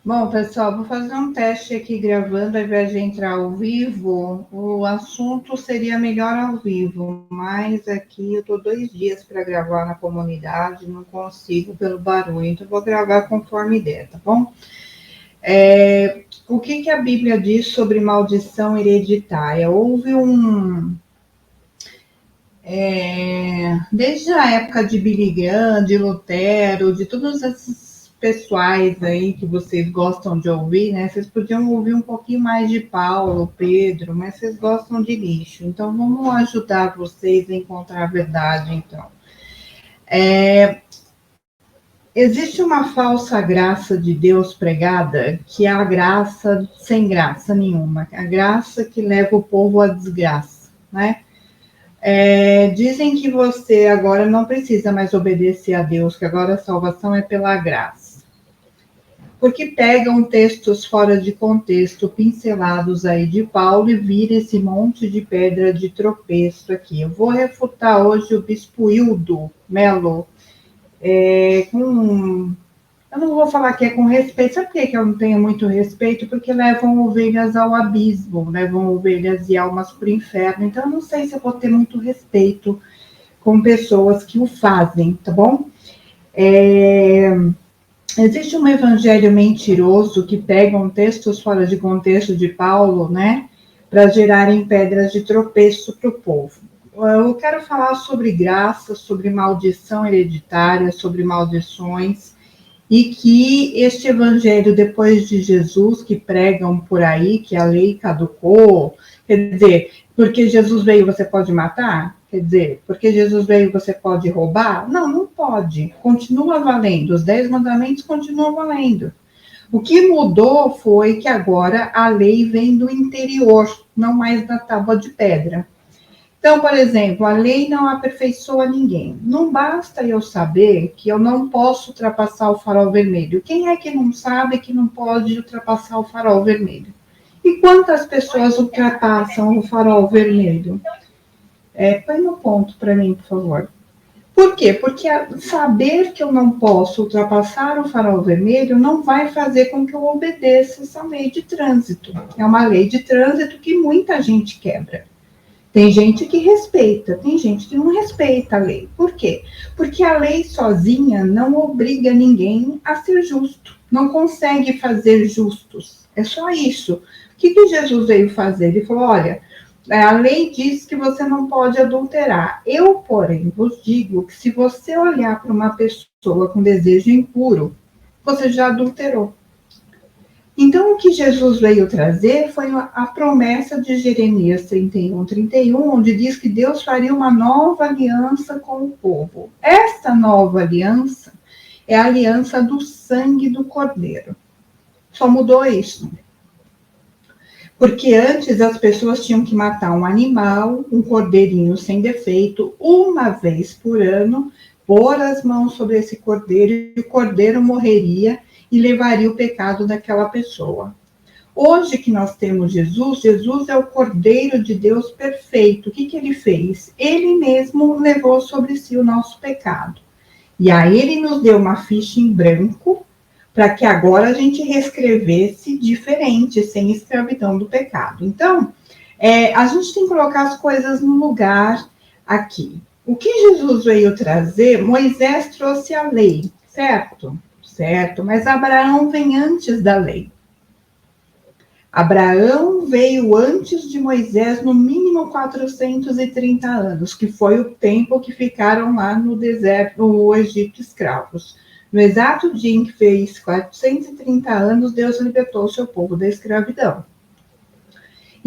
Bom, pessoal, vou fazer um teste aqui gravando, ao invés de entrar ao vivo. O assunto seria melhor ao vivo, mas aqui eu estou 2 dias para gravar na comunidade, não consigo pelo barulho, então vou gravar conforme der, tá bom? O que a Bíblia diz sobre maldição hereditária? Houve desde a época de Billy Graham, de Lutero, de todos esses pessoais aí que vocês gostam de ouvir, né? Vocês podiam ouvir um pouquinho mais de Paulo, Pedro, mas vocês gostam de lixo. Então, vamos ajudar vocês a encontrar a verdade, então. Existe uma falsa graça de Deus pregada, que é a graça sem graça nenhuma, a graça que leva o povo à desgraça, né? Dizem que você agora não precisa mais obedecer a Deus, que agora a salvação é pela graça. Porque pegam textos fora de contexto, pincelados aí de Paulo, e vira esse monte de pedra de tropeço aqui. Eu vou refutar hoje o bispo Hildo Melo, eu não vou falar que é com respeito, sabe por que eu não tenho muito respeito? Porque levam ovelhas ao abismo, levam ovelhas e almas para o inferno, então eu não sei se eu vou ter muito respeito com pessoas que o fazem, tá bom? Existe um evangelho mentiroso que pegam textos fora de contexto de Paulo, né, para gerarem pedras de tropeço para o povo. Eu quero falar sobre graça, sobre maldição hereditária, sobre maldições, e que este evangelho depois de Jesus, que pregam por aí, que a lei caducou, quer dizer, porque Jesus veio você pode matar? Quer dizer, porque Jesus veio você pode roubar? Não, não pode. Continua valendo, os 10 mandamentos continuam valendo. O que mudou foi que agora a lei vem do interior, não mais da tábua de pedra. Então, por exemplo, a lei não aperfeiçoa ninguém. Não basta eu saber que eu não posso ultrapassar o farol vermelho. Quem é que não sabe que não pode ultrapassar o farol vermelho? E quantas pessoas ultrapassam o farol vermelho? Põe no ponto para mim, por favor. Por quê? Porque saber que eu não posso ultrapassar o farol vermelho não vai fazer com que eu obedeça essa lei de trânsito. É uma lei de trânsito que muita gente quebra. Tem gente que respeita, tem gente que não respeita a lei. Por quê? Porque a lei sozinha não obriga ninguém a ser justo. Não consegue fazer justos. É só isso. O que Jesus veio fazer? Ele falou, olha, a lei diz que você não pode adulterar. Eu, porém, vos digo que se você olhar para uma pessoa com desejo impuro, você já adulterou. Então, o que Jesus veio trazer foi a promessa de Jeremias 31, onde diz que Deus faria uma nova aliança com o povo. Esta nova aliança é a aliança do sangue do Cordeiro. Só mudou isso. Porque antes as pessoas tinham que matar um animal, um cordeirinho sem defeito, uma vez por ano, pôr as mãos sobre esse cordeiro e o cordeiro morreria e levaria o pecado daquela pessoa. Hoje que nós temos Jesus, Jesus é o Cordeiro de Deus perfeito. O que ele fez? Ele mesmo levou sobre si o nosso pecado. E aí ele nos deu uma ficha em branco para que agora a gente reescrevesse diferente, sem escravidão do pecado. Então, a gente tem que colocar as coisas no lugar aqui. O que Jesus veio trazer? Moisés trouxe a lei, certo? Certo, mas Abraão vem antes da lei. Abraão veio antes de Moisés, no mínimo 430 anos, que foi o tempo que ficaram lá no deserto, no Egito, escravos. No exato dia em que fez 430 anos, Deus libertou o seu povo da escravidão.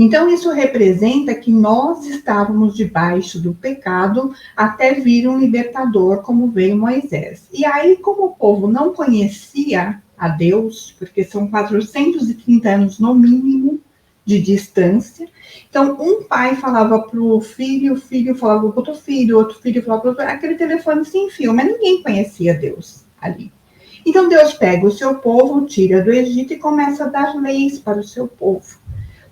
Então, isso representa que nós estávamos debaixo do pecado até vir um libertador, como veio Moisés. E aí, como o povo não conhecia a Deus, porque são 430 anos no mínimo de distância, então um pai falava para o filho falava para o outro filho falava para o outro, aquele telefone sem fio, mas ninguém conhecia Deus ali. Então, Deus pega o seu povo, tira do Egito e começa a dar leis para o seu povo.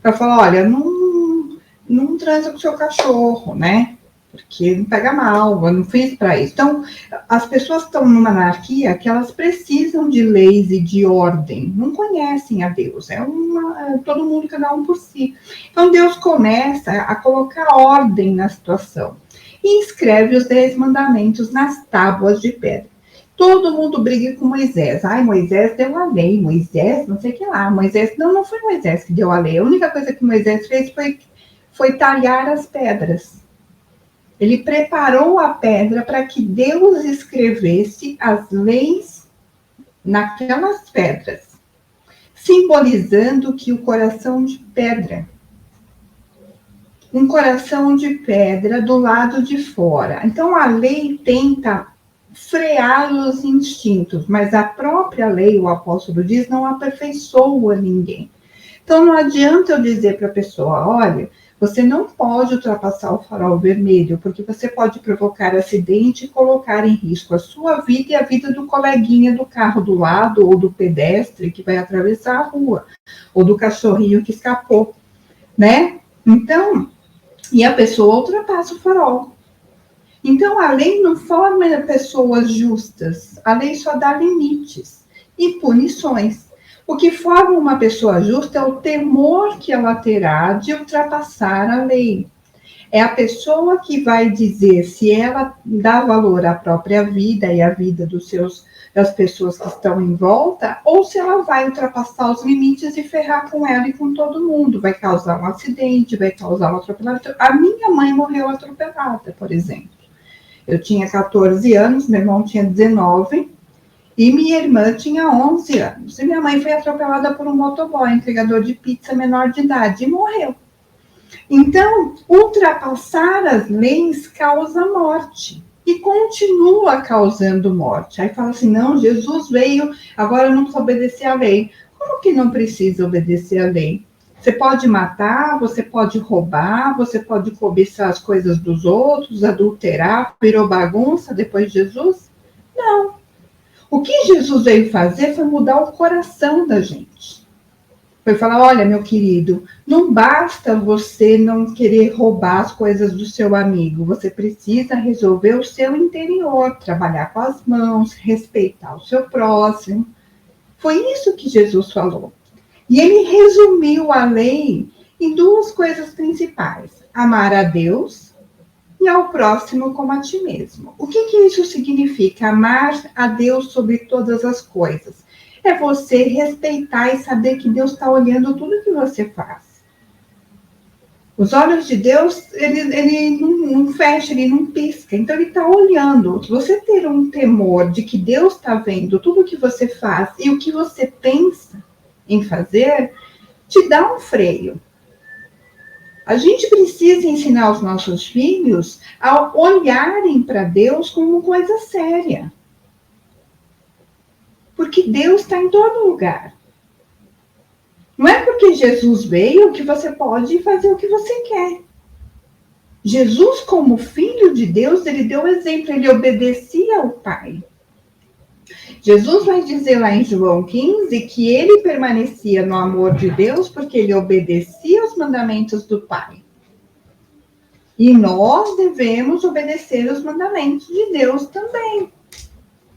Para falar, olha, não transa com o seu cachorro, né? porque não pega mal, eu não fiz para isso. Então, as pessoas estão numa anarquia que elas precisam de leis e de ordem, não conhecem a Deus, todo mundo, cada um por si. Então, Deus começa a colocar ordem na situação e escreve os 10 mandamentos nas tábuas de pedra. Todo mundo briga com Moisés. Ai, Moisés deu a lei, Moisés não sei o que lá. Moisés, não foi Moisés que deu a lei. A única coisa que Moisés fez foi talhar as pedras. Ele preparou a pedra para que Deus escrevesse as leis naquelas pedras, simbolizando que o coração de pedra, um coração de pedra do lado de fora. Então, a lei tenta frear os instintos, mas a própria lei, o apóstolo diz, não aperfeiçoa ninguém. Então, não adianta eu dizer para a pessoa, olha, você não pode ultrapassar o farol vermelho, porque você pode provocar acidente e colocar em risco a sua vida e a vida do coleguinha do carro do lado, ou do pedestre que vai atravessar a rua, ou do cachorrinho que escapou, né? Então, e a pessoa ultrapassa o farol. Então, a lei não forma pessoas justas, a lei só dá limites e punições. O que forma uma pessoa justa é o temor que ela terá de ultrapassar a lei. É a pessoa que vai dizer se ela dá valor à própria vida e à vida das pessoas que estão em volta, ou se ela vai ultrapassar os limites e ferrar com ela e com todo mundo. Vai causar um acidente, vai causar um atropelamento. A minha mãe morreu atropelada, por exemplo. Eu tinha 14 anos, meu irmão tinha 19 e minha irmã tinha 11 anos. E minha mãe foi atropelada por um motoboy, entregador de pizza menor de idade, e morreu. Então, ultrapassar as leis causa morte e continua causando morte. Aí fala assim, não, Jesus veio, agora eu não preciso obedecer à lei. Como que não precisa obedecer à lei? Você pode matar, você pode roubar, você pode cobiçar as coisas dos outros, adulterar, virou bagunça depois de Jesus? Não. O que Jesus veio fazer foi mudar o coração da gente. Foi falar, olha, meu querido, não basta você não querer roubar as coisas do seu amigo, você precisa resolver o seu interior, trabalhar com as mãos, respeitar o seu próximo. Foi isso que Jesus falou. E ele resumiu a lei em duas coisas principais: amar a Deus e ao próximo como a ti mesmo. O que isso significa? Amar a Deus sobre todas as coisas. É você respeitar e saber que Deus está olhando tudo que você faz. Os olhos de Deus, ele não fecha, ele não pisca. Então, ele está olhando. Você ter um temor de que Deus está vendo tudo que você faz e o que você pensa em fazer, te dá um freio. A gente precisa ensinar os nossos filhos a olharem para Deus como coisa séria. Porque Deus está em todo lugar. Não é porque Jesus veio que você pode fazer o que você quer. Jesus, como filho de Deus, ele deu exemplo, ele obedecia ao Pai. Jesus vai dizer lá em João 15 que ele permanecia no amor de Deus porque ele obedecia aos mandamentos do Pai. E nós devemos obedecer os mandamentos de Deus também.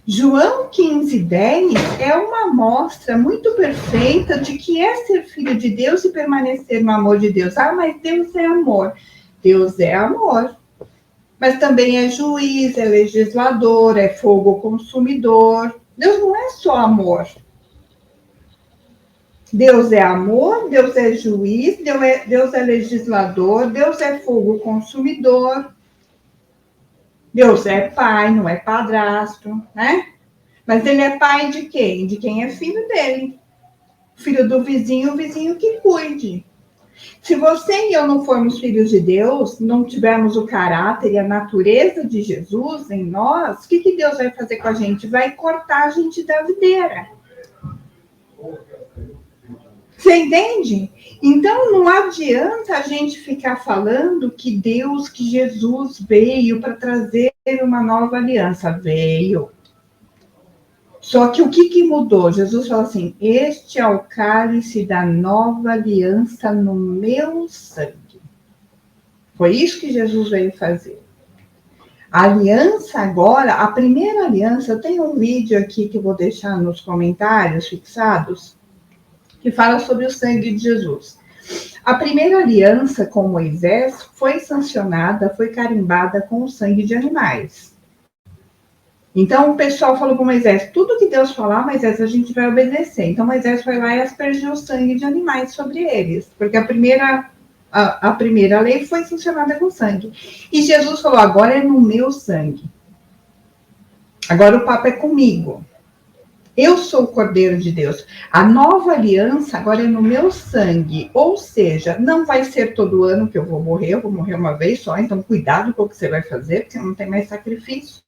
João 15:10 é uma amostra muito perfeita de que é ser filho de Deus e permanecer no amor de Deus. Ah, mas Deus é amor. Deus é amor. Mas também é juiz, é legislador, é fogo consumidor. Deus não é só amor. Deus é amor, Deus é juiz, Deus é legislador, Deus é fogo consumidor. Deus é pai, não é padrasto, né? Mas ele é pai de quem? De quem é filho dele. Filho do vizinho, o vizinho que cuide. Se você e eu não formos filhos de Deus, não tivermos o caráter e a natureza de Jesus em nós, o que Deus vai fazer com a gente? Vai cortar a gente da videira. Você entende? Então, não adianta a gente ficar falando que Deus, que Jesus veio para trazer uma nova aliança. Veio. Só que o que mudou? Jesus falou assim, este é o cálice da nova aliança no meu sangue. Foi isso que Jesus veio fazer. A aliança agora, a primeira aliança, eu tenho um vídeo aqui que eu vou deixar nos comentários fixados, que fala sobre o sangue de Jesus. A primeira aliança com Moisés foi sancionada, foi carimbada com o sangue de animais. Então o pessoal falou para Moisés, tudo que Deus falar, Moisés, a gente vai obedecer. Então Moisés foi lá e aspergiu o sangue de animais sobre eles, porque a primeira lei foi sancionada com sangue. E Jesus falou, agora é no meu sangue. Agora o papo é comigo. Eu sou o Cordeiro de Deus. A nova aliança agora é no meu sangue. Ou seja, não vai ser todo ano que eu vou morrer uma vez só. Então, cuidado com o que você vai fazer, porque não tem mais sacrifício.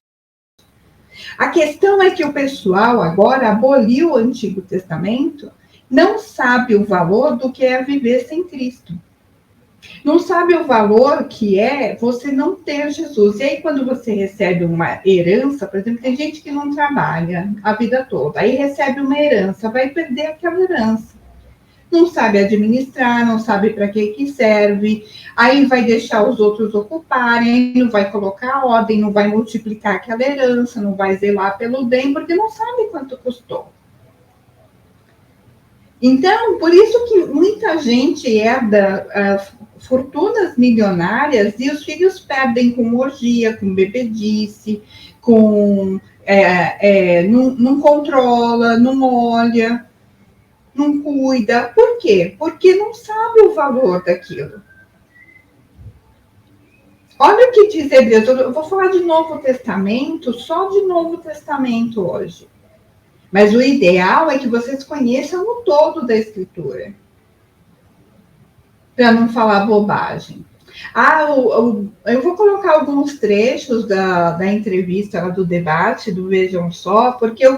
A questão é que o pessoal agora aboliu o Antigo Testamento, não sabe o valor do que é viver sem Cristo. Não sabe o valor que é você não ter Jesus. E aí, quando você recebe uma herança, por exemplo, tem gente que não trabalha a vida toda, aí recebe uma herança, vai perder aquela herança. Não sabe administrar, não sabe para que serve, aí vai deixar os outros ocuparem, não vai colocar ordem, não vai multiplicar aquela herança, não vai zelar pelo bem, porque não sabe quanto custou. Então, por isso que muita gente herda fortunas milionárias e os filhos perdem com orgia, com bebedice, não controla, não olha, não cuida. Por quê? Porque não sabe o valor daquilo. Olha o que diz Hebreus. Eu vou falar de Novo Testamento, só de Novo Testamento hoje. Mas o ideal é que vocês conheçam o todo da Escritura. Para não falar bobagem. Eu vou colocar alguns trechos da entrevista, do debate, do Vejam Só, porque o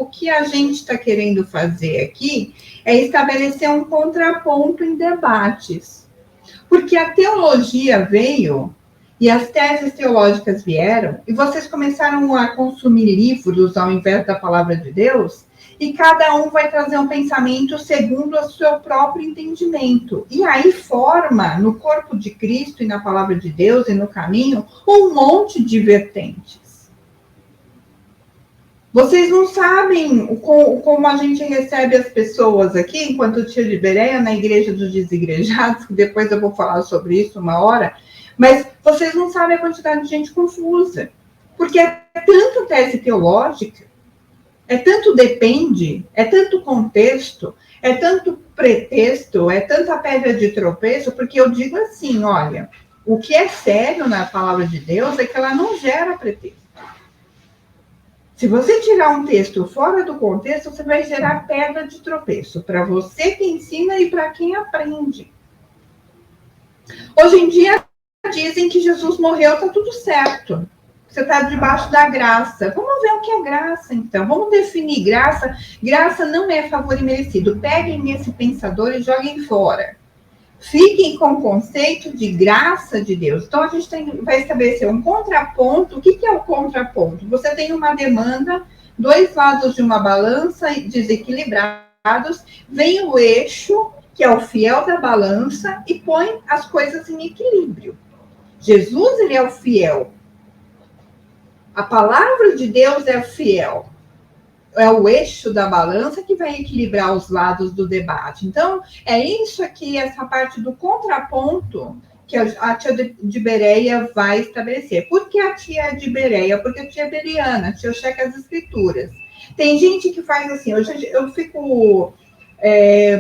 que a gente está querendo fazer aqui é estabelecer um contraponto em debates. Porque a teologia veio, e as teses teológicas vieram, e vocês começaram a consumir livros ao invés da palavra de Deus, e cada um vai trazer um pensamento segundo o seu próprio entendimento. E aí forma, no corpo de Cristo e na palavra de Deus e no caminho, um monte de vertentes. Vocês não sabem como a gente recebe as pessoas aqui, enquanto tia de Bereia, na Igreja dos Desigrejados, que depois eu vou falar sobre isso uma hora, mas vocês não sabem a quantidade de gente confusa. Porque é tanta tese teológica, é tanto depende, é tanto contexto, é tanto pretexto, é tanta pedra de tropeço, porque eu digo assim, olha, o que é sério na palavra de Deus é que ela não gera pretexto. Se você tirar um texto fora do contexto, você vai gerar pedra de tropeço, para você que ensina e para quem aprende. Hoje em dia, dizem que Jesus morreu, está tudo certo. Você está debaixo da graça. Vamos ver o que é graça, então. Vamos definir graça. Graça não é favor imerecido. Peguem esse pensador e joguem fora. Fiquem com o conceito de graça de Deus. Então, a gente vai estabelecer um contraponto. O que é o contraponto? Você tem uma demanda, dois lados de uma balança desequilibrados, vem o eixo, que é o fiel da balança, e põe as coisas em equilíbrio. Jesus, ele é o fiel. A palavra de Deus é fiel. É o eixo da balança que vai equilibrar os lados do debate. Então, é isso aqui, essa parte do contraponto que a tia de Bereia vai estabelecer. Por que a tia de Bereia? Porque a tia é beriana, a tia checa as escrituras. Tem gente que faz assim, eu fico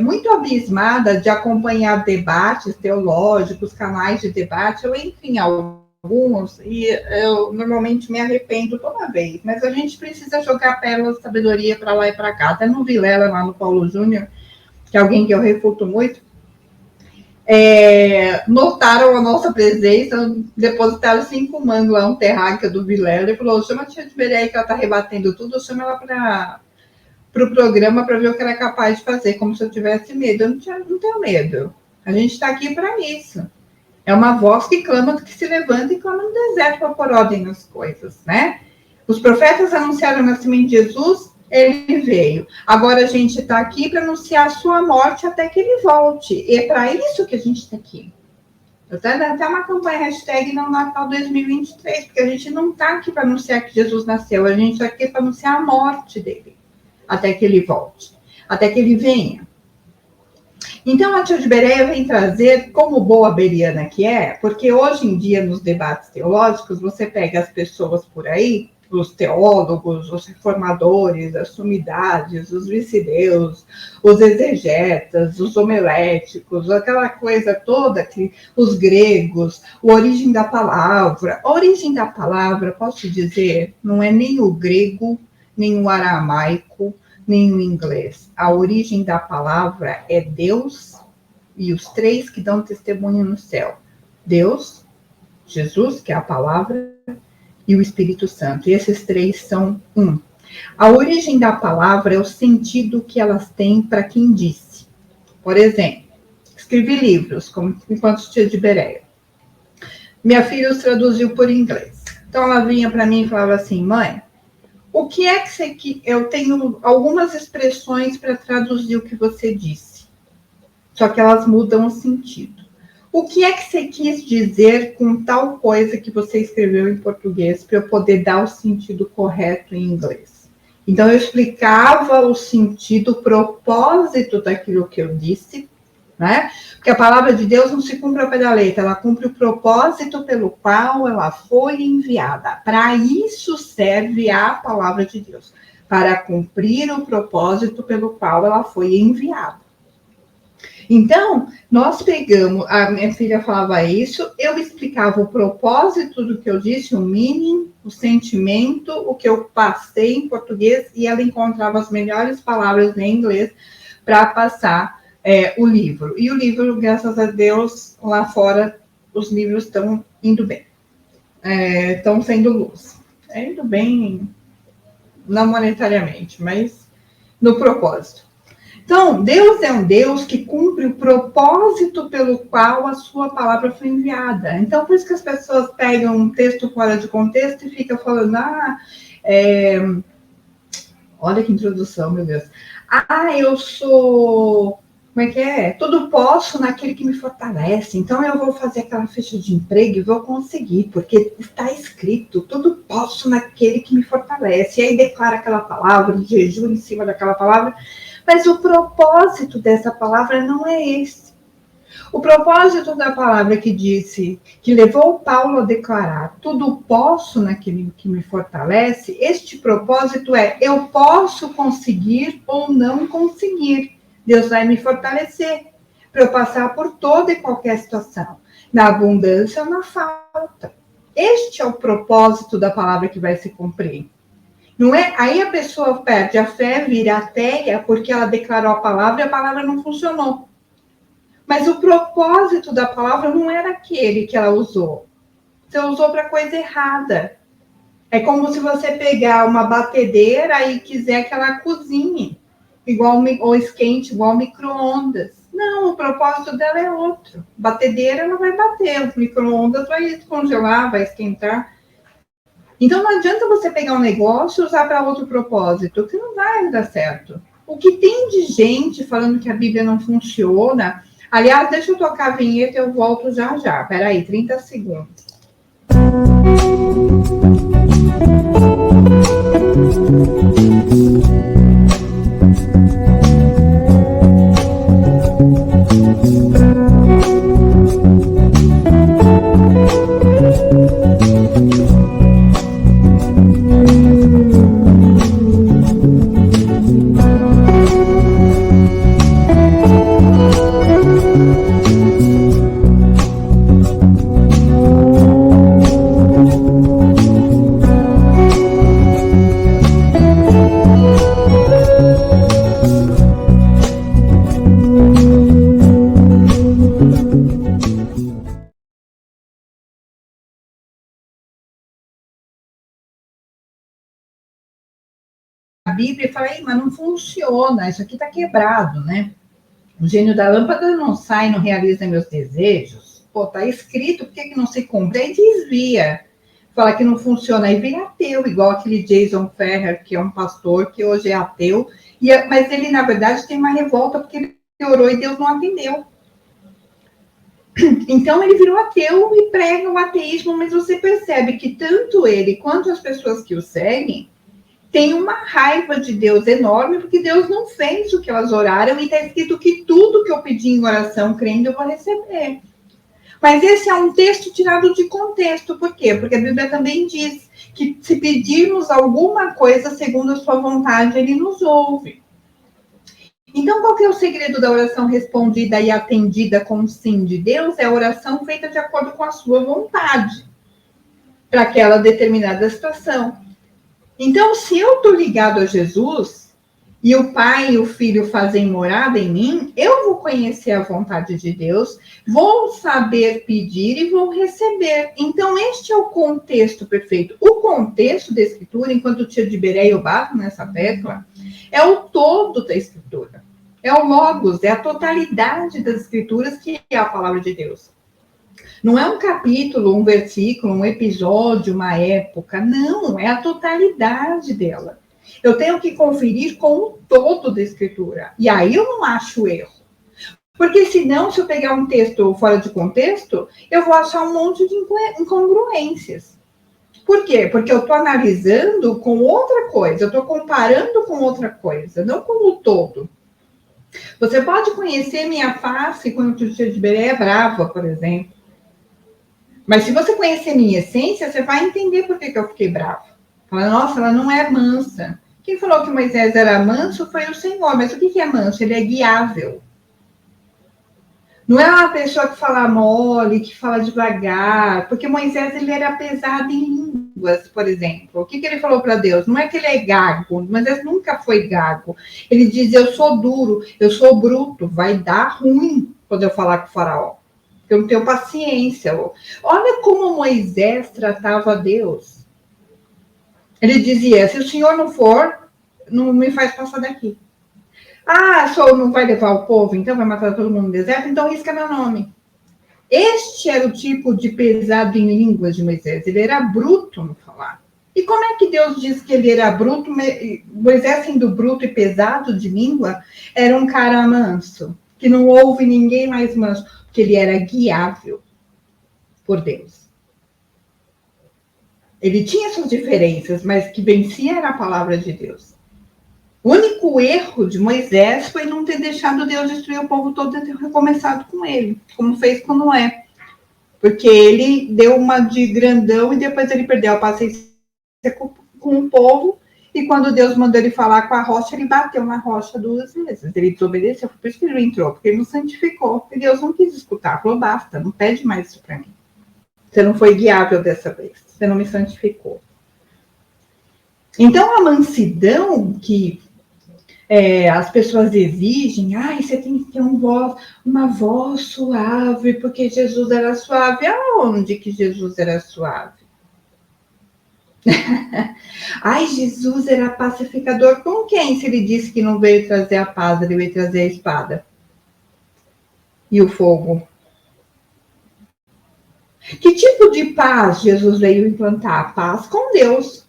muito abismada de acompanhar debates teológicos, canais de debate, enfim, alguns, e eu normalmente me arrependo toda vez, mas a gente precisa jogar pérolas de sabedoria para lá e para cá. Até no Vilela, lá no Paulo Júnior, que é alguém que eu refuto muito, notaram a nossa presença, depositaram 5 mangos lá, um terráqueo do Vilela, e falou, chama a tia de Bereia que ela está rebatendo tudo, chama ela para o programa para ver o que ela é capaz de fazer, como se eu tivesse medo. Eu não tenho medo. A gente está aqui para isso. É uma voz que clama, que se levanta e clama no deserto para pôr ordem nas coisas, né? Os profetas anunciaram o nascimento de Jesus, ele veio. Agora a gente está aqui para anunciar a sua morte até que ele volte. E é para isso que a gente está aqui. Até uma campanha hashtag no Natal 2023, porque a gente não está aqui para anunciar que Jesus nasceu, a gente está aqui para anunciar a morte dele, até que ele volte, até que ele venha. Então, a tia de Bereia vem trazer, como boa beriana que é, porque hoje em dia, nos debates teológicos, você pega as pessoas por aí, os teólogos, os reformadores, as sumidades, os vice-deus, os exegetas, os homiléticos, aquela coisa toda, que os gregos, a origem da palavra. A origem da palavra, posso te dizer, não é nem o grego, nem o aramaico, nem o inglês. A origem da palavra é Deus e os três que dão testemunho no céu. Deus, Jesus, que é a palavra, e o Espírito Santo. E esses três são um. A origem da palavra é o sentido que elas têm para quem disse. Por exemplo, escrevi livros, como Enquanto Tia de Bereia. Minha filha os traduziu por inglês. Então ela vinha para mim e falava assim, mãe, o que é que você... Eu tenho algumas expressões para traduzir o que você disse. Só que elas mudam o sentido. O que é que você quis dizer com tal coisa que você escreveu em português para eu poder dar o sentido correto em inglês? Então, eu explicava o sentido, o propósito daquilo que eu disse, né? Porque a palavra de Deus não se cumpre ao pé da letra, ela cumpre o propósito pelo qual ela foi enviada. Para isso serve a palavra de Deus, para cumprir o propósito pelo qual ela foi enviada. Então, nós pegamos, a minha filha falava isso, eu explicava o propósito do que eu disse, o meaning, o sentimento, o que eu passei em português, e ela encontrava as melhores palavras em inglês para passar o livro. E o livro, graças a Deus, lá fora, os livros estão indo bem. Estão sendo luz. Indo bem, não monetariamente, mas no propósito. Então, Deus é um Deus que cumpre o propósito pelo qual a sua palavra foi enviada. Então, por isso que as pessoas pegam um texto fora de contexto e ficam falando, olha que introdução, meu Deus. Eu sou... Como é que é? Tudo posso naquele que me fortalece. Então, eu vou fazer aquela ficha de emprego e vou conseguir, porque está escrito, tudo posso naquele que me fortalece. E aí declara aquela palavra, de jejum em cima daquela palavra. Mas o propósito dessa palavra não é esse. O propósito da palavra que disse, que levou Paulo a declarar, tudo posso naquele que me fortalece, este propósito é, eu posso conseguir ou não conseguir. Deus vai me fortalecer para eu passar por toda e qualquer situação, na abundância ou na falta. Este é o propósito da palavra que vai se cumprir. Não é? Aí a pessoa perde a fé, vira ateia, porque ela declarou a palavra e a palavra não funcionou. Mas o propósito da palavra não era aquele que ela usou. Você usou para coisa errada. É como se você pegar uma batedeira e quiser que ela cozinhe, ou esquente, igual micro-ondas. Não, o propósito dela é outro. Batedeira não vai bater, o micro-ondas vai congelar, vai esquentar. Então, não adianta você pegar um negócio e usar para outro propósito, que não vai dar certo. O que tem de gente falando que a Bíblia não funciona... Aliás, deixa eu tocar a vinheta e eu volto já já. Peraí, 30 segundos. Bíblia e fala, mas não funciona, isso aqui está quebrado, né? O gênio da lâmpada não sai, não realiza meus desejos. Pô, tá escrito, por que não se cumpre? Aí desvia. Fala que não funciona, aí vira ateu, igual aquele Jason Ferrer, que é um pastor, que hoje é ateu, mas ele, na verdade, tem uma revolta, porque ele orou e Deus não atendeu. Então ele virou ateu e prega o ateísmo, mas você percebe que tanto ele quanto as pessoas que o seguem têm uma raiva de Deus enorme, porque Deus não fez o que elas oraram, e está escrito que tudo que eu pedi em oração, crendo, eu vou receber. Mas esse é um texto tirado de contexto. Por quê? Porque a Bíblia também diz que se pedirmos alguma coisa segundo a sua vontade, ele nos ouve. Então, qual que é o segredo da oração respondida e atendida com o sim de Deus? É a oração feita de acordo com a sua vontade, para aquela determinada situação. Então, se eu estou ligado a Jesus, e o Pai e o Filho fazem morada em mim, eu vou conhecer a vontade de Deus, vou saber pedir e vou receber. Então, este é o contexto perfeito. O contexto da Escritura, enquanto o tio de Beré eu bato nessa tecla, é o todo da Escritura. É o Logos, é a totalidade das Escrituras que é a palavra de Deus. Não é um capítulo, um versículo, um episódio, uma época. Não, é a totalidade dela. Eu tenho que conferir com o todo da Escritura. E aí eu não acho erro. Porque senão, se eu pegar um texto fora de contexto, eu vou achar um monte de incongruências. Por quê? Porque eu estou analisando com outra coisa, eu estou comparando com outra coisa, não com o todo. Você pode conhecer minha face quando o tio de Beré é brava, por exemplo. Mas se você conhecer minha essência, você vai entender por que eu fiquei brava. Fala, nossa, ela não é mansa. Quem falou que Moisés era manso foi o Senhor. Mas o que é manso? Ele é guiável. Não é uma pessoa que fala mole, que fala devagar. Porque Moisés, ele era pesado em línguas, por exemplo. O que ele falou para Deus? Não é que ele é gago. Moisés nunca foi gago. Ele diz, eu sou duro, eu sou bruto. Vai dar ruim quando eu falar com o faraó. Eu não tenho paciência. Olha como Moisés tratava Deus. Ele dizia, se o senhor não for, não me faz passar daqui. Ah, só não vai levar o povo, então vai matar todo mundo no deserto? Então risca meu nome. Este era o tipo de pesado em línguas de Moisés. Ele era bruto no falar. E como é que Deus diz que ele era bruto? Moisés, sendo bruto e pesado de língua, era um cara manso, que não houve ninguém mais manso, porque ele era guiável por Deus. Ele tinha suas diferenças, mas que vencia era a palavra de Deus. O único erro de Moisés foi não ter deixado Deus destruir o povo todo e ter recomeçado com ele, como fez com Noé. Porque ele deu uma de grandão e depois ele perdeu a paciência com o povo. E quando Deus mandou ele falar com a rocha, ele bateu na rocha 2 vezes. Ele desobedeceu, por isso que ele não entrou, porque ele não santificou. E Deus não quis escutar, falou, basta, não pede mais isso para mim. Você não foi guiável dessa vez, você não me santificou. Então, a mansidão que as pessoas exigem, você tem que ter uma voz suave, porque Jesus era suave. Aonde que Jesus era suave? Jesus era pacificador com quem? Se ele disse que não veio trazer a paz, ele veio trazer a espada e o fogo. Que tipo de paz Jesus veio implantar? Paz com Deus.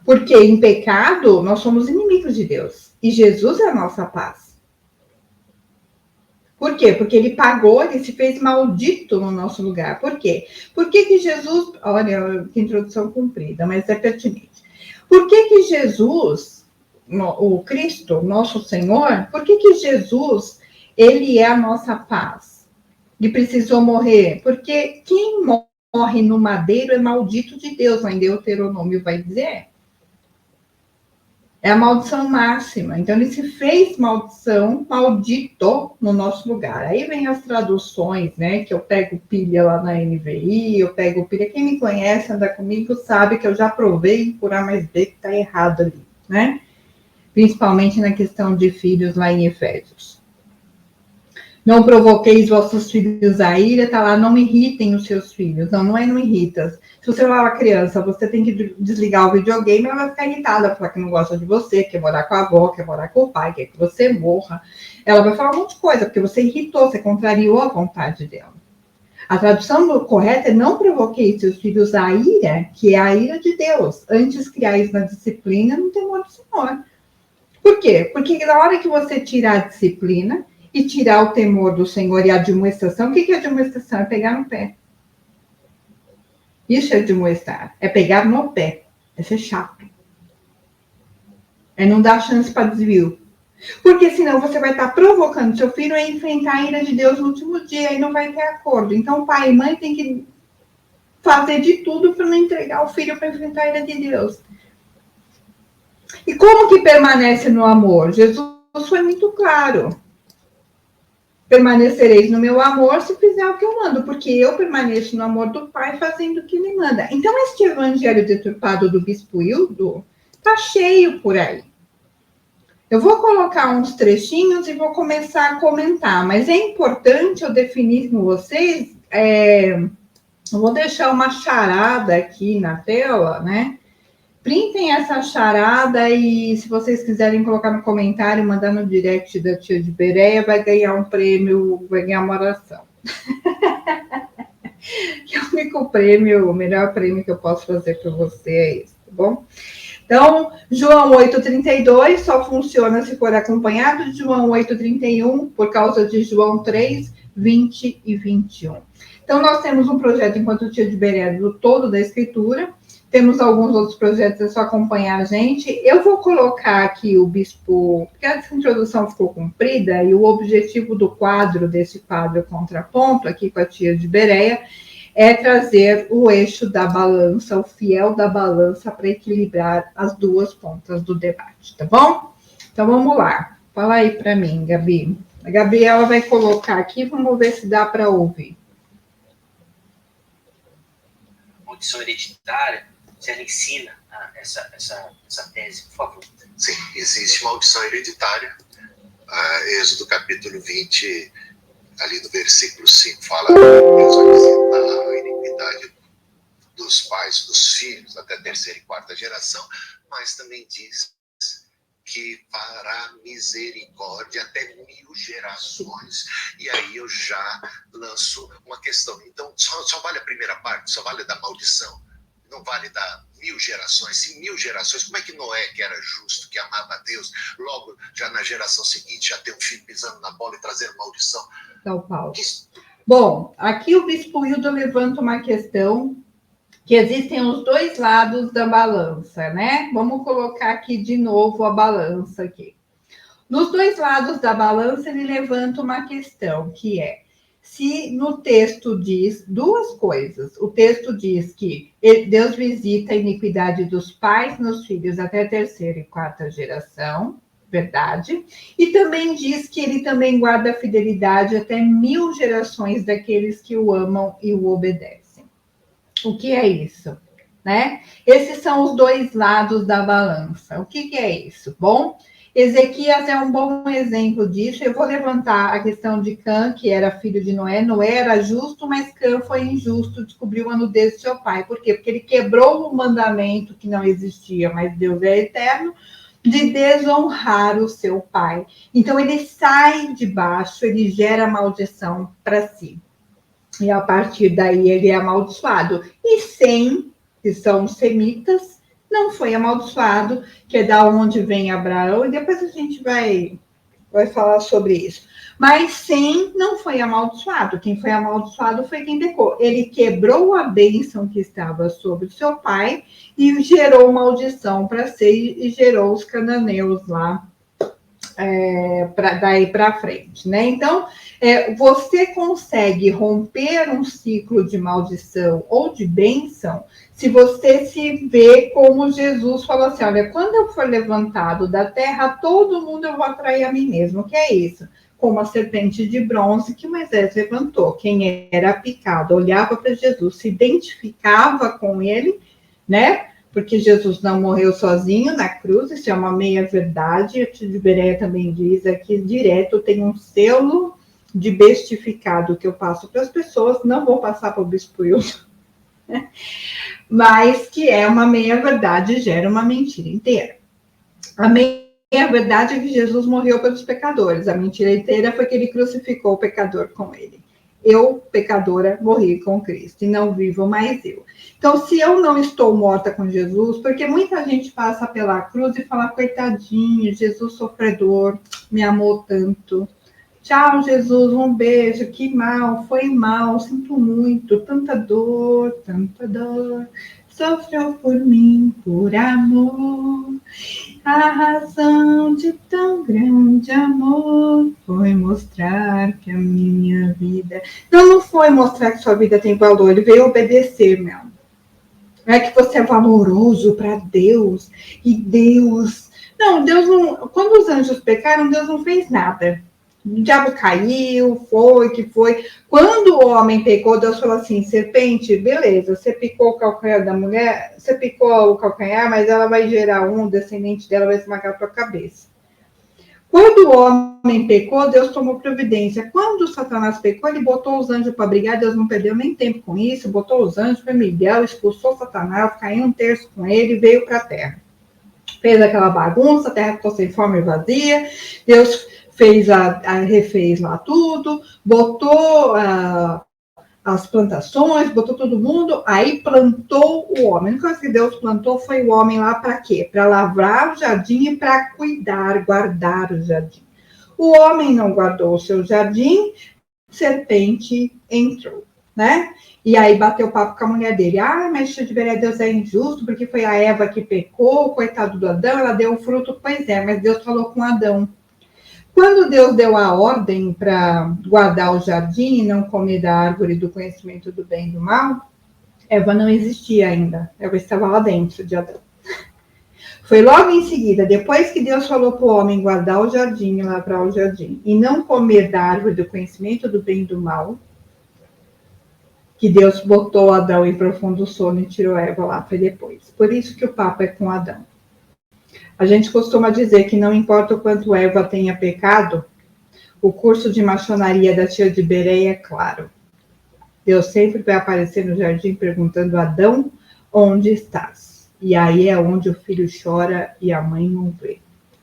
Porque em pecado, nós somos inimigos de Deus. E Jesus é a nossa paz. Por quê? Porque ele pagou, ele se fez maldito no nosso lugar. Por quê? Por que Jesus... Olha, que introdução comprida, mas é pertinente. Por que Jesus, o Cristo, nosso Senhor, por que Jesus, ele é a nossa paz? Ele precisou morrer? Porque quem morre no madeiro é maldito de Deus, lá em Deuteronômio vai dizer. É a maldição máxima. Então, ele se fez maldição, maldito no nosso lugar. Aí vem as traduções, né? Que eu pego pilha lá na NVI, eu pego pilha. Quem me conhece, anda comigo, sabe que eu já provei por A mais B que está errado ali, né? Principalmente na questão de filhos lá em Efésios. Não provoqueis vossos filhos a ira, tá lá, não irritem os seus filhos. Não é não irrita. Se você falar uma criança, você tem que desligar o videogame, ela vai ficar irritada, falar que não gosta de você, quer morar com a avó, quer morar com o pai, quer que você morra. Ela vai falar um monte de coisa, porque você irritou, você contrariou a vontade dela. A tradução correta é não provoqueis seus filhos a ira, que é a ira de Deus. Antes criais na disciplina, no temor do Senhor. Por quê? Porque na hora que você tirar a disciplina, e tirar o temor do Senhor e a admoestação. O que é admoestação? É pegar no pé. Isso é admoestar, é pegar no pé, é ser chato. É não dar chance para desvio. Porque senão você vai estar provocando seu filho a enfrentar a ira de Deus no último dia e não vai ter acordo. Então, pai e mãe tem que fazer de tudo para não entregar o filho para enfrentar a ira de Deus. E como que permanece no amor? Jesus foi muito claro. Permanecereis no meu amor se fizer o que eu mando, porque eu permaneço no amor do Pai fazendo o que me manda. Então, este evangelho deturpado do Bispo Hildo tá cheio por aí. Eu vou colocar uns trechinhos e vou começar a comentar, mas é importante eu definir com vocês. Eu vou deixar uma charada aqui na tela, né? Printem essa charada e se vocês quiserem colocar no comentário, mandar no direct da tia de Bereia, vai ganhar um prêmio, vai ganhar uma oração. Que é o único prêmio, o melhor prêmio que eu posso fazer para você é esse, tá bom? Então, João 8,32 só funciona se for acompanhado de João 8,31, por causa de João 3, 20 e 21. Então, nós temos um projeto enquanto tia de Bereia do todo da escritura. Temos alguns outros projetos, é só acompanhar a gente. Eu vou colocar aqui o bispo, porque essa introdução ficou comprida, e o objetivo do quadro, desse quadro contraponto, aqui com a tia de Bereia, é trazer o eixo da balança, o fiel da balança, para equilibrar as duas pontas do debate, tá bom? Então, vamos lá. Fala aí para mim, Gabi. A Gabriela vai colocar aqui, vamos ver se dá para ouvir. Maldição hereditária, se ela ensina essa tese, por favor. Sim, existe maldição hereditária. Êxodo capítulo 20, ali no versículo 5, fala que Deus vai visitar a iniquidade dos pais, dos filhos, até a terceira e quarta geração, mas também diz que fará misericórdia até 1000 gerações. E aí eu já lanço uma questão. Então, só vale a primeira parte, só vale da maldição. Não vale dar 1000 gerações. Se 1000 gerações, como é que Noé, que era justo, que amava a Deus, logo já na geração seguinte já tem um filho pisando na bola e trazendo maldição? Então, Paulo. Bom, aqui o Bispo Hildo levanta uma questão que existem os dois lados da balança, né? Vamos colocar aqui de novo a balança aqui. Nos dois lados da balança, ele levanta uma questão, que é, se no texto diz duas coisas. O texto diz que Deus visita a iniquidade dos pais nos filhos até a terceira e quarta geração, verdade. E também diz que ele também guarda a fidelidade até 1000 gerações daqueles que o amam e o obedecem. O que é isso? Né? Esses são os dois lados da balança. O que é isso? Bom, Ezequias é um bom exemplo disso. Eu vou levantar a questão de Cã, que era filho de Noé. Noé era justo, mas Cã foi injusto, descobriu a nudez de seu pai. Por quê? Porque ele quebrou o mandamento que não existia, mas Deus é eterno, de desonrar o seu pai. Então, ele sai de baixo, ele gera maldição para si. E a partir daí ele é amaldiçoado. E Sem, que são semitas, não foi amaldiçoado, que é da onde vem Abraão, e depois a gente vai falar sobre isso. Mas Sem não foi amaldiçoado. Quem foi amaldiçoado foi quem pecou. Ele quebrou a bênção que estava sobre o seu pai e gerou maldição para si e gerou os cananeus lá. Daí para frente, né? Então, você consegue romper um ciclo de maldição ou de bênção se você se vê como Jesus falou assim, olha, quando eu for levantado da terra, todo mundo eu vou atrair a mim mesmo. O que é isso? Como a serpente de bronze que Moisés levantou. Quem era picado olhava para Jesus, se identificava com ele, né? Porque Jesus não morreu sozinho na cruz, isso é uma meia-verdade. A tia de Bereia também diz aqui, direto, tem um selo de bestificado que eu passo para as pessoas, não vou passar para o Bispo Hildo, mas que é uma meia-verdade, gera uma mentira inteira. A meia-verdade é que Jesus morreu pelos pecadores, a mentira inteira foi que ele crucificou o pecador com ele. Eu, pecadora, morri com Cristo e não vivo mais eu. Então, se eu não estou morta com Jesus, porque muita gente passa pela cruz e fala, coitadinho, Jesus sofredor, me amou tanto, Tchau, Jesus, um beijo. Que mal, foi mal, sinto muito, tanta dor, sofreu por mim, por amor. A razão de tão grande amor foi mostrar que a minha vida... Não foi mostrar que sua vida tem valor, ele veio obedecer, meu. Não é que você é valoroso para Deus, e Deus... Não, Deus não... Quando os anjos pecaram, Deus não fez nada. O diabo caiu, foi que foi. Quando o homem pecou, Deus falou assim, serpente, beleza, você picou o calcanhar da mulher, você picou o calcanhar, mas ela vai gerar um descendente dela, vai esmagar a tua cabeça. Quando o homem pecou, Deus tomou providência. Quando Satanás pecou, ele botou os anjos para brigar, Deus não perdeu nem tempo com isso, botou os anjos, foi Miguel, expulsou Satanás, caiu um terço com ele e veio para a terra. Fez aquela bagunça, a terra ficou sem forma e vazia, Deus refez lá tudo, botou as plantações, botou todo mundo, aí plantou o homem. A única coisa que Deus plantou foi o homem lá para quê? Para lavrar o jardim e para cuidar, guardar o jardim. O homem não guardou o seu jardim, serpente entrou, né? E aí bateu papo com a mulher dele. Ah, mas Deus é injusto, porque foi a Eva que pecou, coitado do Adão, ela deu o fruto. Pois é, mas Deus falou com Adão. Quando Deus deu a ordem para guardar o jardim e não comer da árvore do conhecimento do bem e do mal, Eva não existia ainda. Eva estava lá dentro de Adão. Foi logo em seguida, depois que Deus falou para o homem guardar o jardim, lavrar o jardim, e não comer da árvore do conhecimento do bem e do mal, que Deus botou Adão em profundo sono e tirou Eva lá, foi depois. Por isso que o papo é com Adão. A gente costuma dizer que não importa o quanto Eva tenha pecado, o curso de maçonaria da tia de Bereia é claro. Deus sempre vai aparecer no jardim perguntando a Adão, onde estás? E aí é onde o filho chora e a mãe não vê.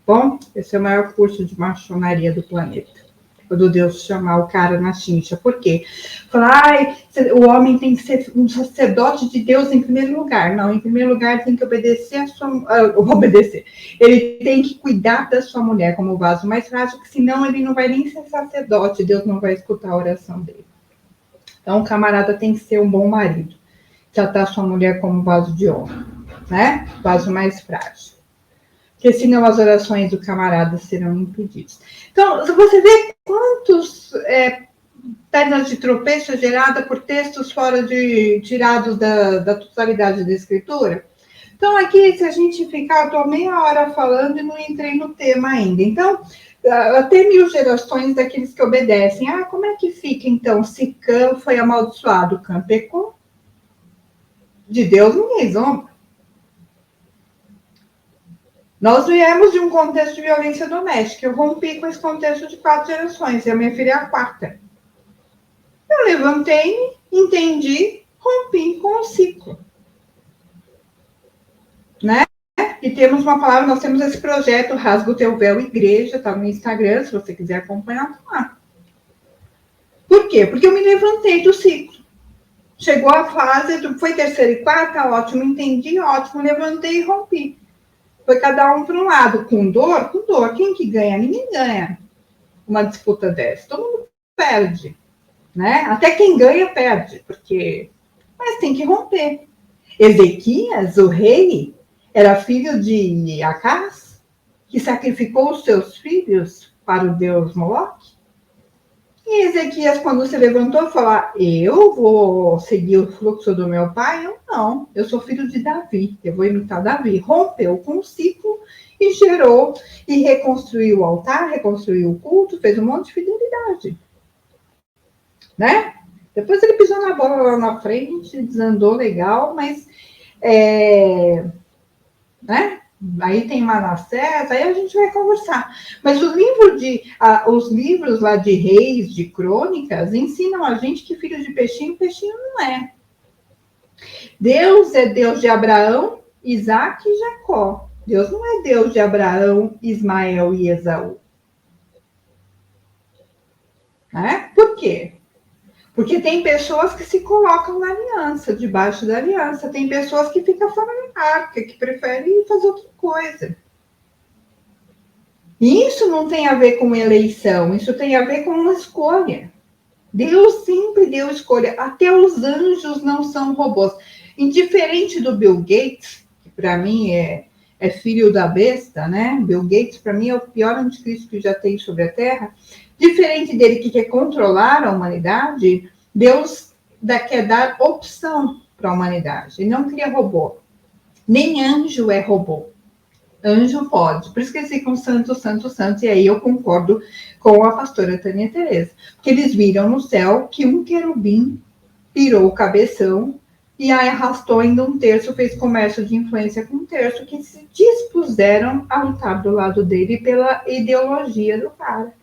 Bom, esse é o maior curso de maçonaria do planeta. Quando Deus chamar o cara na chincha. Por quê? Falar, o homem tem que ser um sacerdote de Deus em primeiro lugar. Não, em primeiro lugar tem que obedecer a sua... obedecer. Ele tem que cuidar da sua mulher como vaso mais frágil, porque senão ele não vai nem ser sacerdote. Deus não vai escutar a oração dele. Então, o camarada tem que ser um bom marido. Tratar a sua mulher como vaso de honra, né? Vaso mais frágil. Porque senão as orações do camarada serão impedidas. Então, você vê quantos pedras de tropeço é gerada por textos tirados da totalidade da escritura? Então, aqui, se a gente ficar, eu estou meia hora falando e não entrei no tema ainda. Então, até 1000 gerações daqueles que obedecem. Ah, como é que fica, então, se Cã foi amaldiçoado? Cã pecou? De Deus ninguém zomba. Nós viemos de um contexto de violência doméstica. Eu rompi com esse contexto de 4 gerações. E a minha filha é a 4ª. Eu levantei, entendi, rompi com o ciclo. Né? E temos uma palavra, nós temos esse projeto, Rasga o Teu Véu Igreja, tá no Instagram, se você quiser acompanhar, tá lá. Por quê? Porque eu me levantei do ciclo. Chegou a fase, foi 3ª e 4ª, ótimo, entendi, ótimo, levantei e rompi. Foi cada um para um lado, com dor, com dor. Quem que ganha? Ninguém ganha uma disputa dessa. Todo mundo perde, né? Até quem ganha perde, porque... Mas tem que romper. Ezequias, o rei, era filho de Acás, que sacrificou os seus filhos para o deus Moloque. E Ezequias, quando se levantou, falou, eu vou seguir o fluxo do meu pai? Eu não, eu sou filho de Davi, eu vou imitar Davi. Rompeu com o ciclo e gerou, e reconstruiu o altar, reconstruiu o culto, fez um monte de fidelidade. Né? Depois ele pisou na bola lá na frente, desandou legal, mas... né? Aí tem Manassés, aí a gente vai conversar. Mas os livros lá de reis, de crônicas, ensinam a gente que filho de peixinho não é. Deus é Deus de Abraão, Isaac e Jacó. Deus não é Deus de Abraão, Ismael e Esaú. Né? Por quê? Porque tem pessoas que se colocam na aliança, debaixo da aliança. Tem pessoas que ficam fora da arca, que preferem fazer outra coisa. E isso não tem a ver com eleição, isso tem a ver com uma escolha. Deus sempre deu escolha. Até os anjos não são robôs. Indiferente do Bill Gates, que para mim é filho da besta, né? Bill Gates, para mim, é o pior anticristo que já tem sobre a Terra. Diferente dele, que quer controlar a humanidade, Deus quer dar opção para a humanidade. Ele não cria robô. Nem anjo é robô. Anjo pode. Por isso que eles ficam santos, santos, santos. E aí eu concordo com a pastora Tânia Tereza. Porque eles viram no céu que um querubim pirou o cabeção e aí arrastou ainda um terço, fez comércio de influência com um terço, que se dispuseram a lutar do lado dele pela ideologia do cara.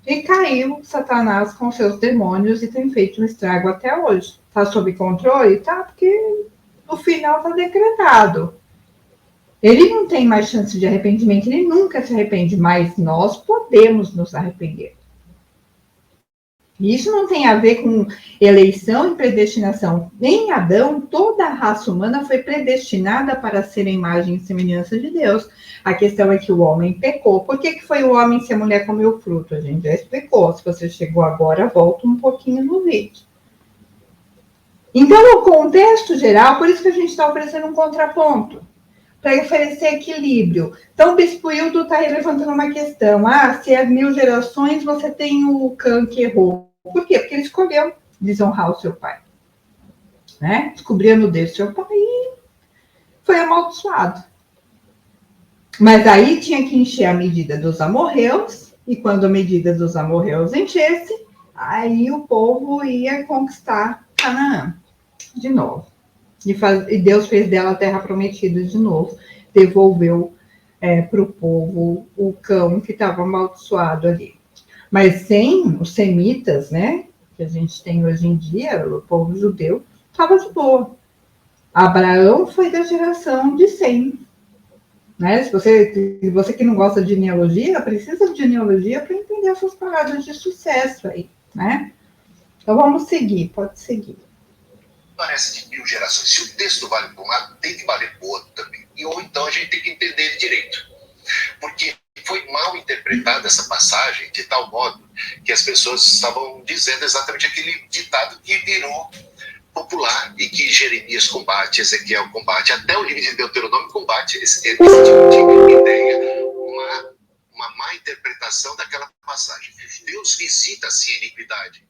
E caiu Satanás com seus demônios e tem feito um estrago até hoje. Está sob controle? Tá, porque no final está decretado. Ele não tem mais chance de arrependimento, ele nunca se arrepende, mas nós podemos nos arrepender. Isso não tem a ver com eleição e predestinação. Em Adão, toda a raça humana foi predestinada para ser a imagem e semelhança de Deus. A questão é que o homem pecou. Por que foi o homem se a mulher comeu o fruto? A gente já explicou. Se você chegou agora, volta um pouquinho no vídeo. Então, o contexto geral, por isso que a gente está oferecendo um contraponto, para oferecer equilíbrio. Então, o Bispo Hildo está levantando uma questão. Se é 1000 gerações, você tem o Cã que errou. Por quê? Porque ele escolheu desonrar o seu pai. Né? Descobriu a nudez do seu pai e foi amaldiçoado. Mas aí tinha que encher a medida dos amorreus, e quando a medida dos amorreus enchesse, aí o povo ia conquistar Canaã de novo. E Deus fez dela a terra prometida de novo. Devolveu para o povo o cão que estava amaldiçoado ali. Mas sem os semitas, né, que a gente tem hoje em dia, o povo judeu, estava de boa. Abraão foi da geração de Sem. Né? Se você que não gosta de genealogia, precisa de genealogia para entender essas paradas de sucesso aí. Né? Então vamos seguir, pode seguir. Parece de 1000 gerações. Se o texto vale para um lado, tem que valer para o outro também. Ou então a gente tem que entender ele direito. Porque foi mal interpretada essa passagem de tal modo que as pessoas estavam dizendo exatamente aquele ditado que virou popular e que Jeremias combate, Ezequiel combate, até o livro de Deuteronômio combate esse tipo de ideia, uma má interpretação daquela passagem. Deus visita assim a iniquidade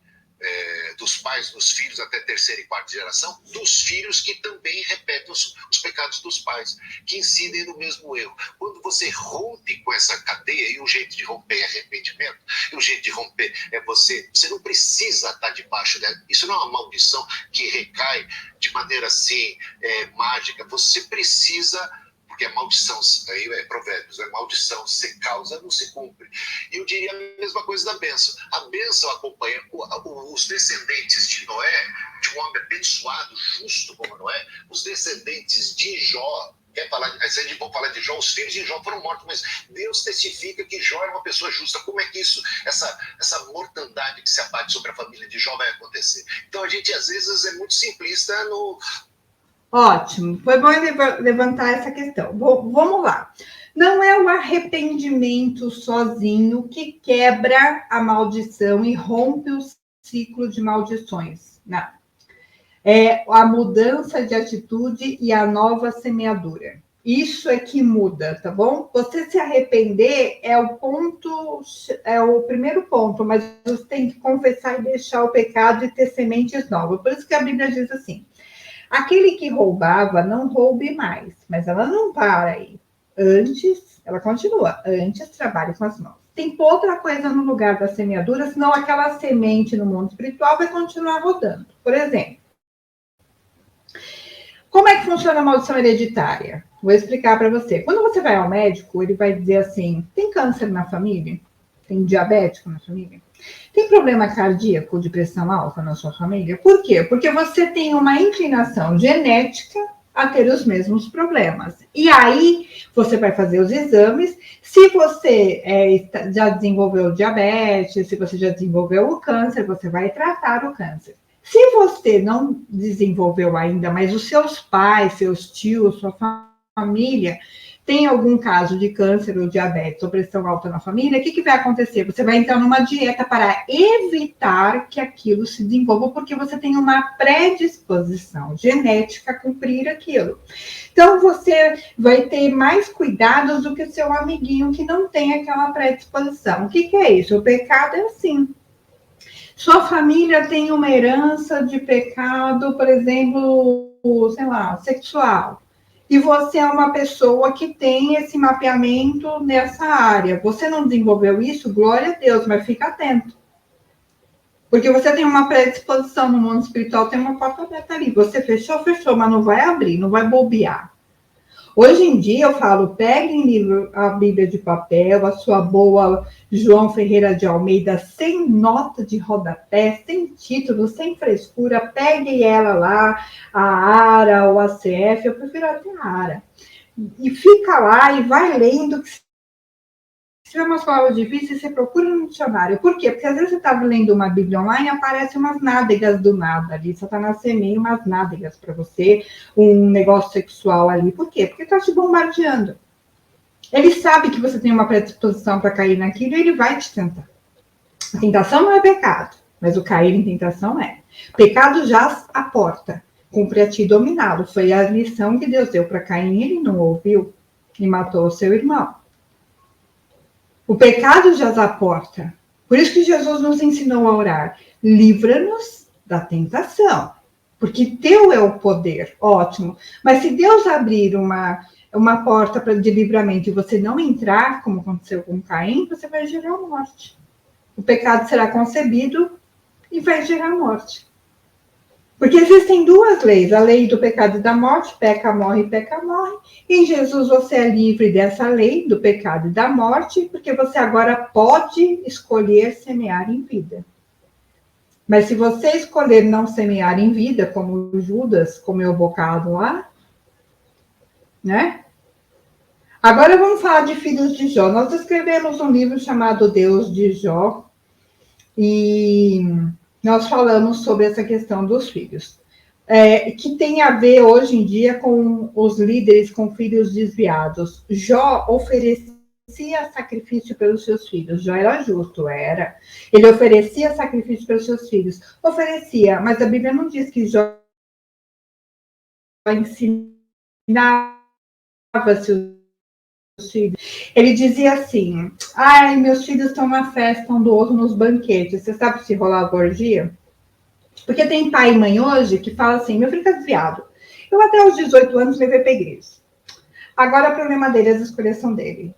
dos pais, dos filhos até terceira e quarta geração, dos filhos que também repetem os pecados dos pais, que incidem no mesmo erro. Quando você rompe com essa cadeia, e o jeito de romper é arrependimento, e o jeito de romper é você não precisa estar debaixo dela, isso não é uma maldição que recai de maneira assim, mágica, você precisa, porque a maldição, aí é provérbios, a maldição se causa, não se cumpre. E eu diria a mesma coisa da bênção. A bênção acompanha os descendentes de Noé, de um homem abençoado, justo como Noé, os descendentes de Jó. Se a gente for falar de Jó, os filhos de Jó foram mortos, mas Deus testifica que Jó era uma pessoa justa. Como é que essa mortandade que se abate sobre a família de Jó vai acontecer? Então a gente às vezes é muito simplista no... Ótimo, foi bom levantar essa questão. Vamos lá. Não é o arrependimento sozinho que quebra a maldição e rompe o ciclo de maldições. Não. É a mudança de atitude e a nova semeadura. Isso é que muda, tá bom? Você se arrepender é o primeiro ponto, mas você tem que confessar e deixar o pecado e ter sementes novas. Por isso que a Bíblia diz assim: aquele que roubava, não roube mais. Mas ela não para aí. Antes, ela continua. Antes, trabalhe com as mãos. Tem outra coisa no lugar da semeadura, senão aquela semente no mundo espiritual vai continuar rodando. Por exemplo, como é que funciona a maldição hereditária? Vou explicar para você. Quando você vai ao médico, ele vai dizer assim: tem câncer na família? Tem diabético na família? Tem problema cardíaco de pressão alta na sua família? Por quê? Porque você tem uma inclinação genética a ter os mesmos problemas. E aí, você vai fazer os exames. Se você já desenvolveu diabetes, se você já desenvolveu o câncer, você vai tratar o câncer. Se você não desenvolveu ainda, mas os seus pais, seus tios, sua família tem algum caso de câncer ou diabetes ou pressão alta na família, o que vai acontecer? Você vai entrar numa dieta para evitar que aquilo se desenvolva, porque você tem uma predisposição genética a cumprir aquilo. Então, você vai ter mais cuidados do que o seu amiguinho que não tem aquela predisposição. O que é isso? O pecado é assim. Sua família tem uma herança de pecado, por exemplo, sei lá, sexual. E você é uma pessoa que tem esse mapeamento nessa área. Você não desenvolveu isso? Glória a Deus, mas fica atento. Porque você tem uma predisposição no mundo espiritual, tem uma porta aberta ali. Você fechou, mas não vai abrir, não vai bobear. Hoje em dia eu falo, peguem a Bíblia de papel, a sua boa João Ferreira de Almeida, sem nota de rodapé, sem título, sem frescura, peguem ela lá, a ARA ou a CF, eu prefiro até a ARA. E fica lá e vai lendo, se tiver umas palavras difíceis, você procura no dicionário. Por quê? Porque às vezes você está lendo uma Bíblia online e aparecem umas nádegas do nada ali. Satanás semeia umas nádegas para você, um negócio sexual ali. Por quê? Porque está te bombardeando. Ele sabe que você tem uma predisposição para cair naquilo e ele vai te tentar. A tentação não é pecado, mas o cair em tentação é. Pecado jaz à porta. Cumpre a ti dominá-lo. Foi a lição que Deus deu para Caim, ele não ouviu e matou o seu irmão. O pecado jaz à porta. Por isso que Jesus nos ensinou a orar. Livra-nos da tentação. Porque teu é o poder. Ótimo. Mas se Deus abrir uma porta de livramento e você não entrar, como aconteceu com Caim, você vai gerar morte. O pecado será concebido e vai gerar morte. Porque existem duas leis, a lei do pecado e da morte, peca, morre, e em Jesus você é livre dessa lei do pecado e da morte, porque você agora pode escolher semear em vida. Mas se você escolher não semear em vida, como Judas comeu o bocado lá, né? Agora vamos falar de filhos de Jó. Nós escrevemos um livro chamado Deus de Jó, e nós falamos sobre essa questão dos filhos, que tem a ver hoje em dia com os líderes com filhos desviados. Jó oferecia sacrifício pelos seus filhos. Jó era justo, era. Ele oferecia sacrifício pelos seus filhos. Oferecia, mas a Bíblia não diz que Jó ensinava seus filhos. Ele dizia assim, ai, meus filhos estão na festa um do outro nos banquetes. Você sabe se rolar orgia? Porque tem pai e mãe hoje que fala assim, meu filho está desviado. Eu até aos 18 anos levei para a igreja. Agora o problema dele, as escolhas são dele.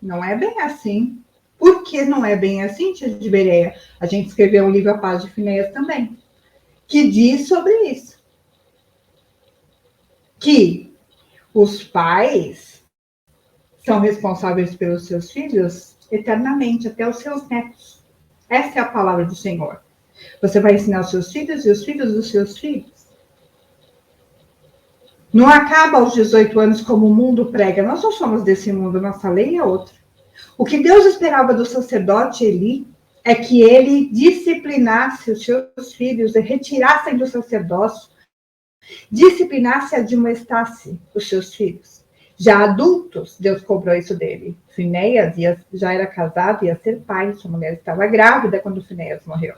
Não é bem assim. Por que não é bem assim, tia de Bereia? A gente escreveu um livro A Paz de Finéias também, que diz sobre isso. Que os pais são responsáveis pelos seus filhos eternamente, até os seus netos. Essa é a palavra do Senhor. Você vai ensinar os seus filhos e os filhos dos seus filhos. Não acaba aos 18 anos como o mundo prega. Nós não somos desse mundo, nossa lei é outra. O que Deus esperava do sacerdote Eli é que ele disciplinasse os seus filhos e retirassem do sacerdócio, disciplinasse e admoestasse os seus filhos. Já adultos, Deus cobrou isso dele. Finéias já era casado, ia ser pai, sua mulher estava grávida quando Finéias morreu.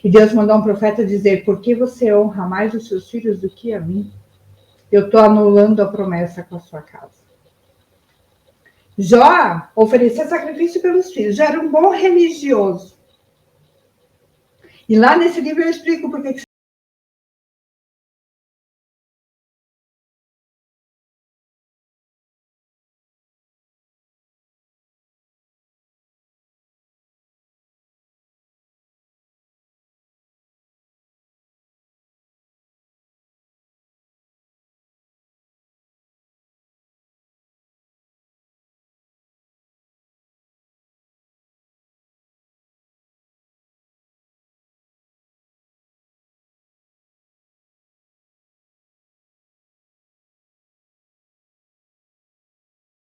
E Deus mandou um profeta dizer, por que você honra mais os seus filhos do que a mim? Eu estou anulando a promessa com a sua casa. Jó oferecia sacrifício pelos filhos, já era um bom religioso. E lá nesse livro eu explico por que